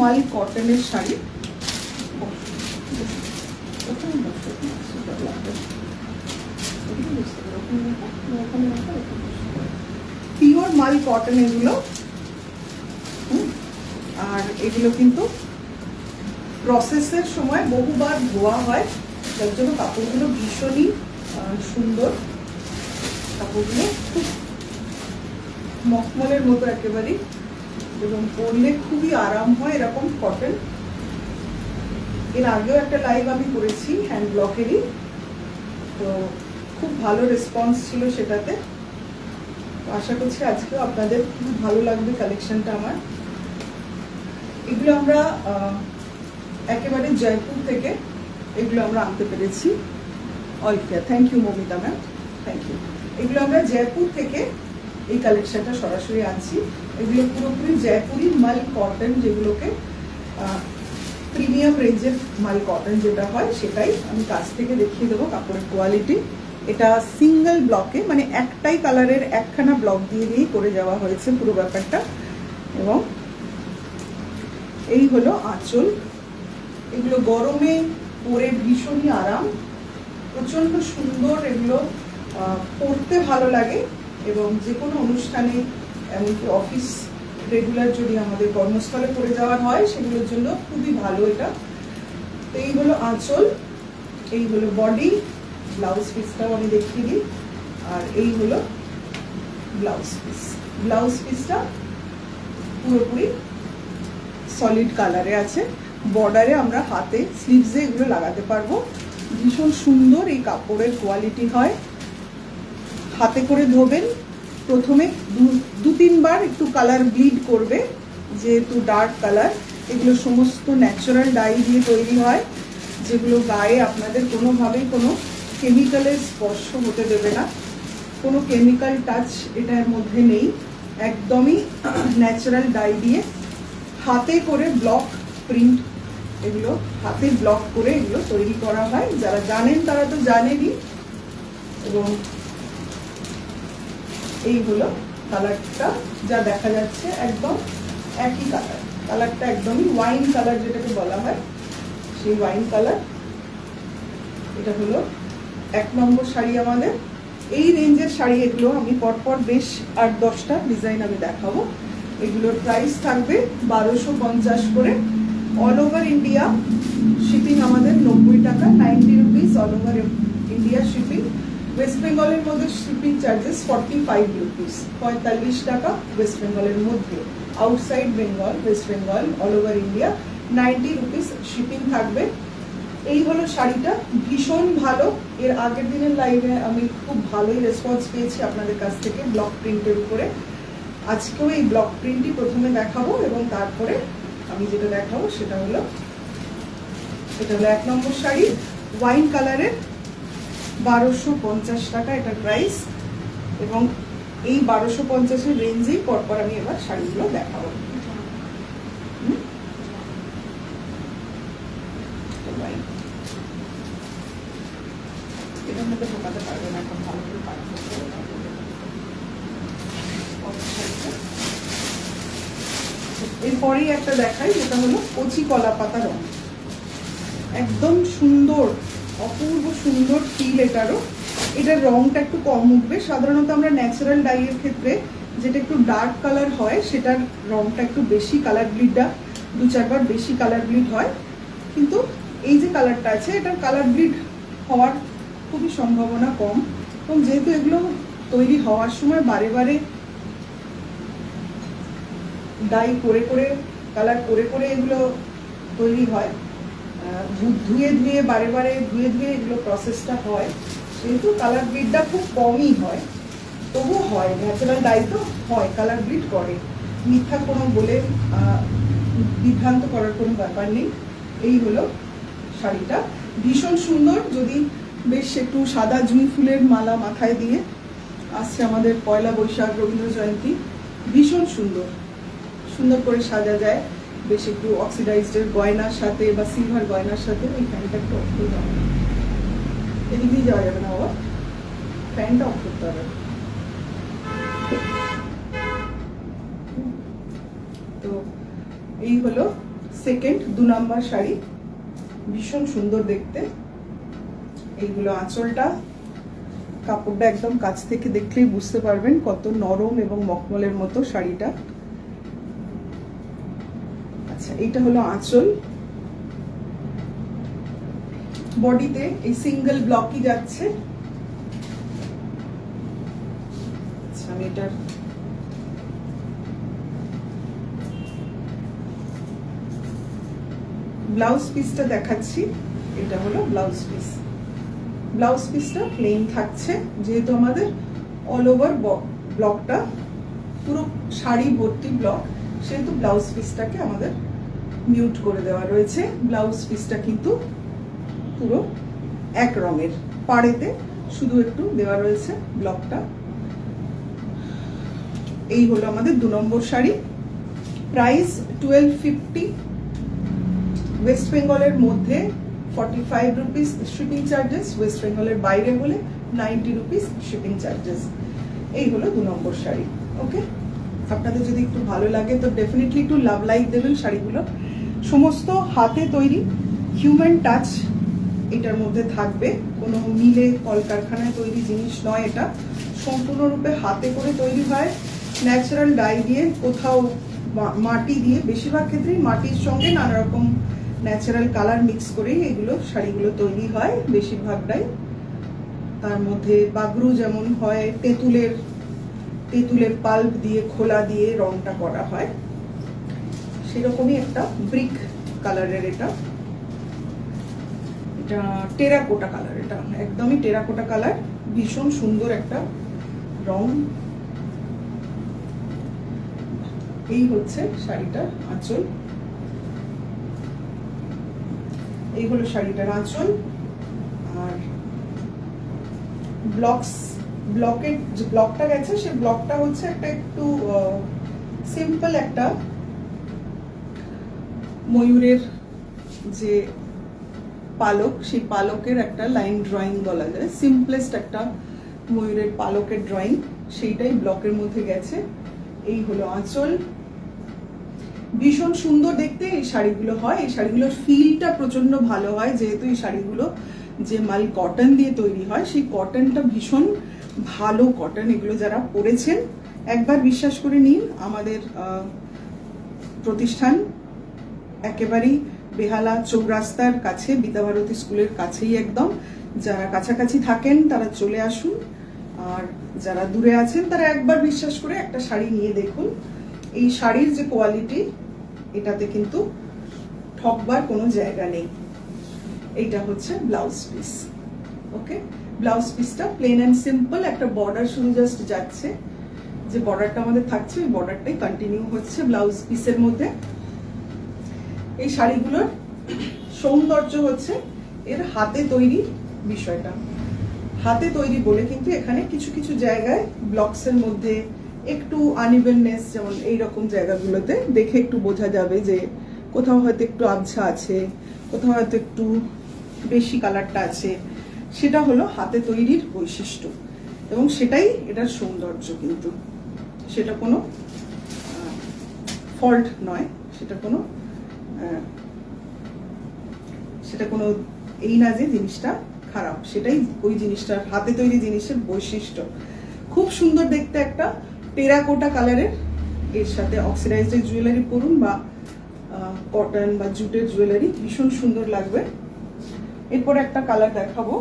মাল কটনের শাড়ি, পিওর মাল কটন এগুলো। আর এগুলো কিন্তু প্রসেসের সময় বহুবার ধোয়া হয়, যার জন্য কাপড়গুলো ভীষণই সুন্দর। কাপড়গুলো খুব মখমলের মতো একেবারেই, এবং পরলে খুবই আরাম হয় এরকম কটন। এর আগেও একটা লাইভ আমি করেছি হ্যান্ড ব্লকেরই, তো খুব ভালো রেসপন্স ছিল সেটাতে। আশা করছি আজকেও আপনাদের খুব ভালো লাগবে কালেকশনটা আমার। এগুলো আমরা একেবারে জয়পুর থেকে এগুলো আমরা আনতে পেরেছি। All care, thank you Momita ma'am, thank you. এগুলো আমরা জয়পুর থেকে এই কালেকশনটা সরাসরি আনছি। এগুলো পুরোপুরি জয়পুরি মাল কটন, যেগুলোকে প্রিমিয়াম রেঞ্জের মাল কটন যেটা হয় সেটাই। আমি কাছ থেকে দেখিয়ে দেবো কাপড়ের কোয়ালিটি। এটা সিঙ্গেল ব্লকে, মানে একটাই কালারের একখানা ব্লক দিয়ে দিয়েই করে যাওয়া হয়েছে পুরো ব্যাপারটা। এবং এই হলো আঁচল। এগুলো গরমে পরে ভীষণই আরাম, প্রচন্ড সুন্দর। এগুলো পরতে ভালো লাগে এবং যে কোনো অনুষ্ঠানে, এমনকি অফিস রেগুলার যদি আমাদের কর্মস্থলে পরে যাওয়ার হয় সেগুলোর জন্য খুবই ভালো এটা। তো এই হলো আঁচল, এই হলো বডি। ব্লাউজ পিসটাও আমি দেখিয়ে দিই। আর এই হলো ব্লাউজ পিস। ব্লাউজ পিসটা পুরোপুরি সলিড কালারে আছে। বর্ডারে আমরা হাতে স্লিভসে এগুলো লাগাতে পারবো। ভীষণ সুন্দর এই কাপড়ের কোয়ালিটি হয়। হাতে করে ধোবেন, প্রথমে দু তিনবার একটু কালার ব্লিড করবে, যেহেতু ডার্ক কালার। এগুলো সমস্ত ন্যাচারাল ডাই দিয়ে তৈরি হয়, যেগুলো গায়ে আপনাদের কোনোভাবেই কোনো কেমিক্যালের স্পর্শ হতে দেবে না। কোনো কেমিক্যাল টাচ এটার মধ্যে নেই, একদমই ন্যাচারাল ডাই দিয়ে হাতে করে ব্লক প্রিন্ট, এগুলো হাতে ব্লক করে এগুলো তৈরি করা হয়। যারা জানেন তারা তো জানেনই। এবং এই হলো কালারটা, যা দেখা যাচ্ছে একদম একই কালার। কালারটা একদমই ওয়াইন কালার, যেটাকে বলা হয় সেই ওয়াইন কালার। এটা হলো 1 নম্বর শাড়ি আমাদের। এই রেঞ্জের শাড়ি এগুলো আমি পরপর বেশ 8-10টা ডিজাইন আমি দেখাবো। এগুলোর প্রাইস থাকবে 1250 করে। অল ওভার ইন্ডিয়া শিপিং আমাদের 90 টাকা, 90 rupees all over India shipping. West বেঙ্গলের মধ্যে শিপিং চার্জেস 45 রুপিস, 45 টাকা ওয়েস্ট বেঙ্গলের মধ্যে। Outside Bengal, West Bengal, all over India 90 rupees shipping থাকবে। এই হলো শাড়িটা, ভীষণ ভালো। এর আগের দিনের লাইভে আমি খুব ভালোই রেসপন্স পেয়েছি আপনাদের কাছ থেকে ব্লক প্রিন্টের উপরে। আজকেও এই ব্লক প্রিন্টই প্রথমে দেখাবো এবং তারপরে আমি যেটা দেখাবো সেটা হলো, এটা হলো 1 নম্বর শাড়ি ওয়াইন কালারের, 1250 টাকা এটা প্রাইস। এবং এই 1250-এর রেঞ্জেই পরপর আমি এবার শাড়িগুলো দেখাবো। এটার মধ্যে ঢোকাতে পারবে না, এখন ভালো করে পারবো। এরপরেই একটা দেখাই, যেটা হলো কচি কলা পাতা রং। একদম সুন্দর, অপূর্ব সুন্দর ফিল এটারও। এটার রংটা একটু কম উঠবে। সাধারণত আমরা ন্যাচারাল ডাইয়ের ক্ষেত্রে যেটা একটু ডার্ক কালার হয় সেটার রংটা একটু বেশি, কালার ব্লিডটা 2-4 বার বেশি কালার ব্লিড হয়। কিন্তু এই যে কালারটা আছে, এটার কালার ব্লিড হওয়ার খুবই সম্ভাবনা কম। এবং যেহেতু এগুলো তৈরি হওয়ার সময় বারে বারে ডাই করে করে, কালার করে করে এগুলো তৈরি হয়, ধুয়ে ধুয়ে বারে বারে ধুয়ে ধুয়ে এগুলো প্রসেসটা হয়, সেহেতু কালার ব্লিডটা খুব কমই হয়। তবুও হয়, ন্যাচারাল ডাই তো হয়, কালার ব্লিড করে। মিথ্যা কোনো বলে বিভ্রান্ত করার কোনো ব্যাপার নেই। এই হলো শাড়িটা, ভীষণ সুন্দর। যদি বেশ একটু সাদা জুঁই ফুলের মালা মাথায় দিয়ে আসছে আমাদের পয়লা বৈশাখ, রবীন্দ্র জয়ন্তী, ভীষণ সুন্দর সুন্দর করে সাজা যায়। বেশ একটু অক্সিডাইজড গয়নার সাথে বা সিলভার গয়নার সাথে। ওই ফ্যানটা একটু অফ করতে হবে, এদিক দিয়ে যাওয়া যাবে না বাবা, ফ্যানটা অফ করতে হবে। তো এই হলো সেকেন্ড 2 নাম্বার শাড়ি, ভীষণ সুন্দর দেখতে। এইগুলো আঁচলটা, কাপড়টা একদম কাছ থেকে দেখলেই বুঝতে পারবেন কত নরম এবং মখমলের মতো শাড়িটা। আচ্ছা, এইটা হলো আঁচল। বডিতে এই সিঙ্গেল ব্লকই যাচ্ছে। আচ্ছা, আমি এটার ব্লাউজ পিসটা দেখাচ্ছি। এটা হলো ব্লাউজ পিস। ব্লাউজ পিসটা প্লেন থাকছে, যেহেতু আমাদের অল ওভার ব্লকটা পুরো শাড়ি ভর্তি ব্লক, সেহেতু ব্লাউজ পিসটাকে আমাদের মিউট করে দেওয়া রয়েছে। ব্লাউজ পিসটা কিন্তু পুরো এক রঙের, পাড়েতে শুধু একটু দেওয়া রয়েছে ব্লকটা। এই হলো আমাদের 2 নম্বর শাড়ি। প্রাইস 1250। ওয়েস্ট বেঙ্গলের মধ্যে 45 রুপিস শিপিং চার্জেস, ওয়েস্ট বেঙ্গলের বাইরে হলে 90 রুপিস শিপিং চার্জেস। এই হলো 2 নম্বর শাড়ি। ওকে, আপনাদের যদি একটু ভালো লাগে তো ডেফিনেটলি একটু লাভ লাইক দেবেন। শাড়িগুলো সমস্ত হাতে তৈরি, হিউম্যান টাচ এটার মধ্যে থাকবে, কোনো মিলে কলকারখানায় তৈরি জিনিস নয়। এটা সম্পূর্ণরূপে হাতে করে তৈরি হয়, ন্যাচারাল ডাই দিয়ে, কোথাও মাটি দিয়ে, বেশিরভাগ ক্ষেত্রেই মাটির সঙ্গে নানা রকম ন্যাচারাল কালার মিক্স করেই এগুলো শাড়িগুলো তৈরি হয় বেশিরভাগটাই। তার মধ্যে বাগরু যেমন হয়, তেঁতুলের পাল্প দিয়ে, খোলা দিয়ে রংটা করা হয়, সেরকমই একটা ব্রিক কালারের এটা টেরাকোটা কালার। এটা একদমই টেরাকোটা কালার, ভীষণ সুন্দর একটা রং। এই হচ্ছে শাড়িটার আঁচল। এই হলো শাড়িটার আঁচল। আর ব্লকের যে ব্লকটা গেছে, সে ব্লকটা হচ্ছে একটা একটু সিম্পল একটা ময়ূরের যে পালক, সেই পালকের একটা লাইন ড্রয়িং বলা যায়, সিম্পলেস্ট একটা ময়ূরের পালকের ড্রয়িং, সেইটাই ব্লকের মধ্যে গেছে। এই হলো আঁচল। ভীষণ সুন্দর দেখতে এই শাড়িগুলো হয়। এই শাড়িগুলোর ফিলটা প্রচন্ড ভালো হয়, যেহেতু এই শাড়িগুলো যে মাল কটন দিয়ে তৈরি হয়, সেই কটনটা ভীষণ ভালো কটন। এগুলো যারা পরেছেন একবার বিশ্বাস করে নিন। আমাদের প্রতিষ্ঠান একেবারেই বেহালা চৌরাস্তার কাছে, বিদ্যাভারতী স্কুলের কাছেই একদম। যারা কাছাকাছি থাকেন তারা চলে আসুন, আর যারা দূরে আছেন তারা একবার বিশ্বাস করে একটা শাড়ি নিয়ে দেখুন। এই শাড়ির যে কোয়ালিটি, এটাতে কিন্তু ঠকবার কোনো জায়গা নেই। এইটা হচ্ছে ব্লাউজ পিস। ওকে, ব্লাউজ পিসটা প্লেন অ্যান্ড সিম্পল, একটা বর্ডার শুধু জাস্ট যাচ্ছে, যে বর্ডারটা আমাদের থাকছে ওই বর্ডারটাই কন্টিনিউ হচ্ছে ব্লাউজ পিসের মধ্যে। এই শাড়িগুলোর সৌন্দর্য হচ্ছে এর হাতে তৈরি বিষয়টা। হাতে তৈরি বলে কিন্তু এখানে কিছু কিছু জায়গায় ব্লকসের মধ্যে একটু আনইভেননেস, যেমন এইরকম জায়গাগুলোতে দেখে একটু বোঝা যাবে যে কোথাও হয়তো একটু আবছা আছে, কোথাও হয়তো একটু বেশি কালারটা আছে। সেটা হলো হাতে তৈরির বৈশিষ্ট্য, এবং সেটাই এটার সৌন্দর্য। কিন্তু সেটা কোনো ফল্ট নয়, সেটা কোনো এই না যে জিনিসটা খারাপ, সেটাই ওই জিনিসটার হাতে তৈরি জিনিসের বৈশিষ্ট্য। খুব সুন্দর দেখতে একটা টেরাকোটা কালারের, এর সাথে অক্সিডাইজড জুয়েলারি পরুন বা কটন বা জুটের জুয়েলারি, ভীষণ সুন্দর লাগবে। এরপর একটা কালার দেখাবো,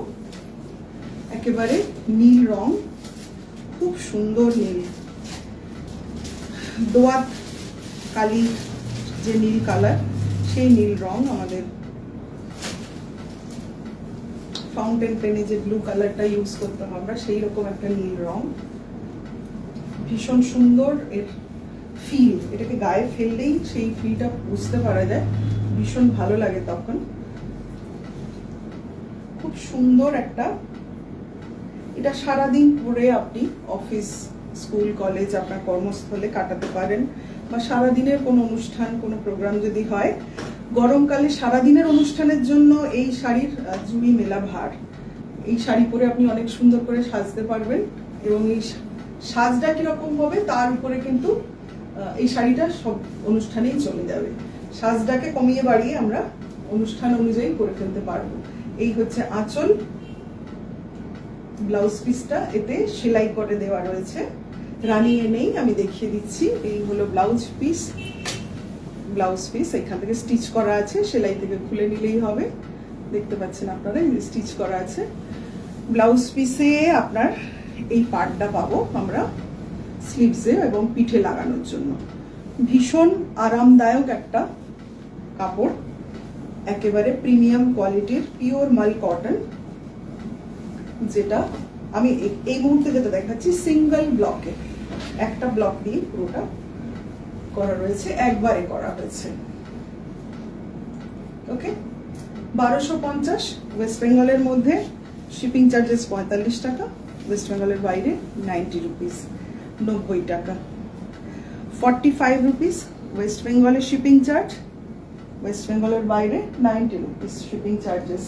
একেবারে নীল রং, খুব সুন্দর নীল, দোয়াত কালি যে নীল কালার, সেই নীল রং। আমাদের ফাউন্টেন পেনে যে ব্লু কালারটা ইউজ করতাম আমরা, সেই রকম একটা নীল রং, ভীষণ সুন্দর এর ফিল। এটাকে গায়ে ফেললেই সেই ফিলটা বুঝতে পারা যায়, ভীষণ ভালো লাগে তখন। খুব সুন্দর একটা, এটা সারাদিন পরে আপনি অফিস, স্কুল, কলেজ, আপনার কর্মস্থলে কাটাতে পারেন, বা সারাদিনের কোনো অনুষ্ঠান, কোনো প্রোগ্রাম যদি হয়, গরমকালে সারাদিনের অনুষ্ঠানের জন্য এই শাড়ির জুড়ি মেলা ভার। এই শাড়ি পরে আপনি অনেক সুন্দর করে সাজতে পারবেন, এবং এই সাজটা কিরকম হবে তার উপরে কিন্তু এই শাড়িটা সব অনুষ্ঠানেই চলে যাবে। সাজটাকে কমিয়ে বাড়িয়ে আমরা অনুষ্ঠান অনুযায়ী করে ফেলতে পারবো। এই হচ্ছে আঁচল, ব্লাউজ পিসটা এতে সেলাই করে দেওয়া রয়েছে, রানিয়ে নেই, আমি দেখিয়ে দিচ্ছি। এই হলো ব্লাউজ পিস, এখান থেকে স্টিচ করা আছে, সেলাই থেকে খুলে নিলেই হবে। দেখতে পাচ্ছেন আপনারা, স্টিচ করা আছে। ব্লাউজ পিসে আপনার এই পার্টটা পাবো আমরা স্লিভসে এবং পিঠে লাগানোর জন্য। ভীষণ আরামদায়ক একটা কাপড়, একেবারে প্রিমিয়াম কোয়ালিটির পিওর মাল কটন, যেটা আমি এই মুহূর্তে যেটা দেখাচ্ছি সিঙ্গেল ব্লকে, একটা ব্লক দিয়ে পুরোটা করা রয়েছে, একবারে করা হয়েছে। ওকে, 1250 ওয়েস্ট বেঙ্গলের মধ্যে, শিপিং চার্জেস 45 টাকা, ওয়েস্ট বেঙ্গলের বাইরে 90 রুপিস, 90 টাকা। 45 রুপিস ওয়েস্ট বেঙ্গলের শিপিং চার্জ, ওয়েস্ট বেঙ্গলের বাইরে 90 রুপিস শিপিং চার্জেস।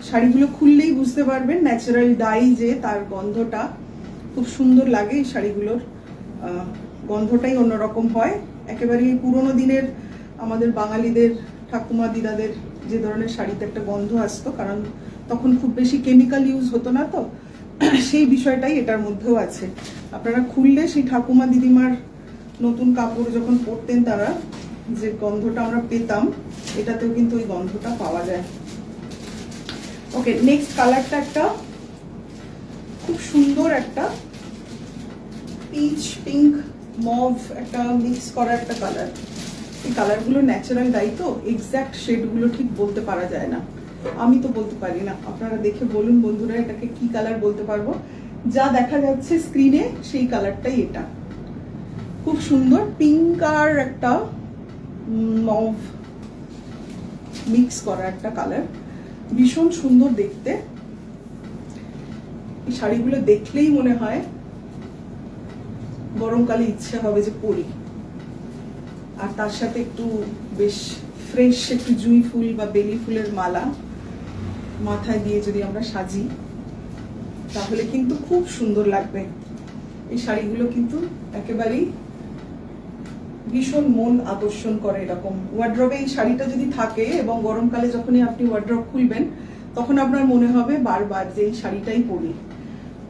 শাড়িগুলো খুললেই বুঝতে পারবেন ন্যাচারাল ডাই, যে তার গন্ধটা খুব সুন্দর লাগে। এই শাড়িগুলোর গন্ধটাই অন্যরকম হয়, একেবারে পুরোনো দিনের আমাদের বাঙালিদের ঠাকুমা দিদাদের যে ধরনের শাড়িতে একটা গন্ধ আসতো, কারণ তখন খুব বেশি কেমিক্যাল ইউজ হতো না, তো সেই বিষয়টাই এটার মধ্যেও আছে। আপনারা খুললে সেই ঠাকুমা দিদিমার নতুন কাপড় যখন পরতেন তারা যে গন্ধটা আমরা পেতাম, এটাতেও কিন্তু ওই গন্ধটা পাওয়া যায়। ওকে, নেক্সট কালারটা একটা খুব সুন্দর একটা পিচ পিঙ্ক মভ একটা মিক্স করা একটা কালার। এই কালারগুলো ন্যাচারাল ডাই, তো এক্স্যাক্ট শেডগুলো ঠিক বলতে পারা যায় না, আমি তো বলতে পারি না। আপনারা দেখে বলুন বন্ধুরা, এটাকে কি কালার বলতে পারবো। যা দেখা যাচ্ছে স্ক্রিনে সেই কালারটাই এটা, খুব সুন্দর পিঙ্ক আর একটা মভ মিক্স করা একটা কালার, ভীষণ সুন্দর দেখতে। এই শাড়িগুলো দেখলেই মনে হয় গরমকালে ইচ্ছে হবে যে পরি, আর তার সাথে একটু বেশ ফ্রেশ একটু জুঁই ফুল বা বেলি ফুলের মালা মাথায় দিয়ে যদি আমরা সাজি, তাহলে কিন্তু খুব সুন্দর লাগবে। এই শাড়িগুলো কিন্তু একেবারেই ভীষণ মন আকর্ষণ করে। এরকম ওয়ার্ড্রবে এই শাড়িটা যদি থাকে এবং গরমকালে যখনই আপনি ওয়ার্ড্রব খুলবেন, তখন আপনার মনে হবে বারবার যে এই শাড়িটাই পরি।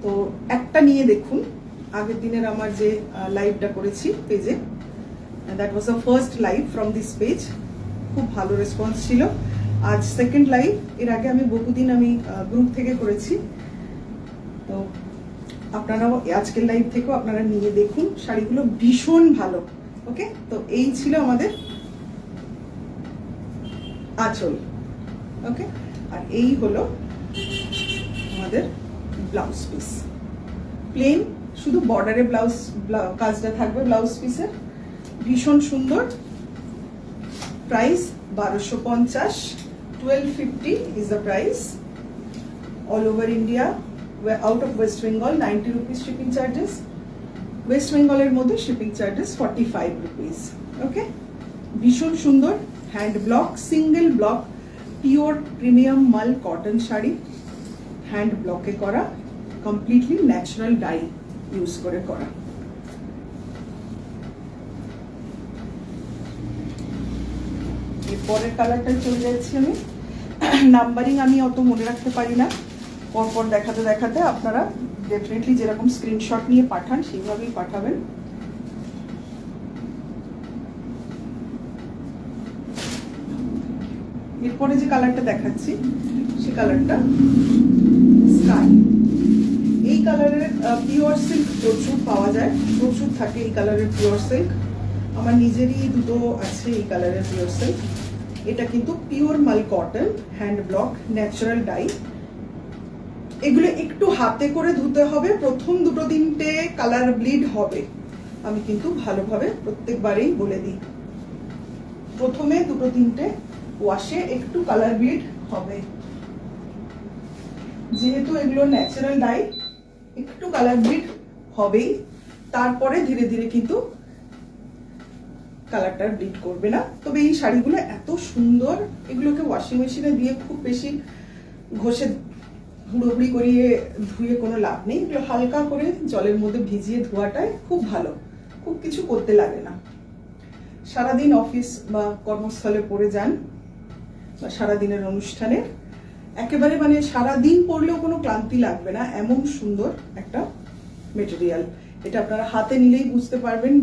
তো একটা নিয়ে দেখুন, আগের দিনের আমার যে লাইভটা করেছি পেজে, that was the first live from this page, খুব ভালো রেসপন্স ছিল। আজ সেকেন্ড লাইভ, এর আগে আমি বহুদিন আমি গ্রুপ থেকে করেছি, তো আপনারাও আজকের লাইভ থেকেও আপনারা নিয়ে দেখুন, শাড়িগুলো ভীষণ ভালো। ওকে, তো এই ছিল আমাদের আঁচল। ওকে, আর এই হলো আমাদের ব্লাউজ পিস, প্লেন, শুধু বর্ডারে ব্লাউজ কাজটা থাকবে ব্লাউজ পিসের, ভীষণ সুন্দর। Price 1250, 1250 is the price. All over India, out of West Bengal 90 rupees shipping charges. West Bengal এর মধ্যে শিপিং চার্জেস 45 রুপিস। ওকে, ভীষণ সুন্দর hand block, single block, pure premium মাল কটন শাড়ি, হ্যান্ড ব্লকে করা, কমপ্লিটলি ন্যাচারাল ডাই ইউজ করে করা। এরপরের কালারটাই চলে যাচ্ছি আমি। নাম্বারিং আমি অত মনে রাখতে পারি না, পরপর দেখাতে দেখাতে আপনারা ডেফিনেটলি যেরকম স্ক্রিনশট নিয়ে পাঠান সেইভাবেই পাঠাবেন। এরপরে যে কালারটা দেখাচ্ছি সে কালারটা স্কাই। এই কালারের পিওর সিল্ক প্রচুর পাওয়া যায়, প্রচুর থাকে এই কালারের পিওর সিল্ক। আমার নিজেরই দুটো আছে এই কালারের পিওর সিল্ক। এটা কিন্তু পিওর মাল cotton, hand block, natural die. এগুলো একটু হাতে করে ধুতে হবে, প্রথম দুটো তিনটে কালার ব্লিড হবে, আমি কিন্তু ভালোভাবে প্রত্যেকবারেই বলে দিই। প্রথমে দুটো তিনটে ওয়াশে একটু কালার ব্লিড হবে, যেহেতু এগুলো ন্যাচারাল ডাই, একটু কালার ব্লিড হবেই। তারপরে ধীরে ধীরে কিন্তু কালারটা ব্লিড করবে না। তবে এই শাড়িগুলো এত সুন্দর, এগুলোকে ওয়াশিং মেশিনে দিয়ে খুব বেশি ঘষে হুড়োহুড়ি করিয়ে ধুয়ে কোনো লাভ নেই। এগুলো হালকা করে জলের মধ্যে ভিজিয়ে ধোয়াটাই খুব ভালো, খুব কিছু করতে লাগে না। সারাদিন অফিস বা কর্মস্থলে পরে যান বা সারাদিনের অনুষ্ঠানে একেবারে মানে সারাদিন পরলেও কোনো ক্লান্তি লাগবে না, এমন সুন্দর একটা মেটেরিয়াল। এটা আপনারা হাতে নিলেই বুঝতে পারবেন।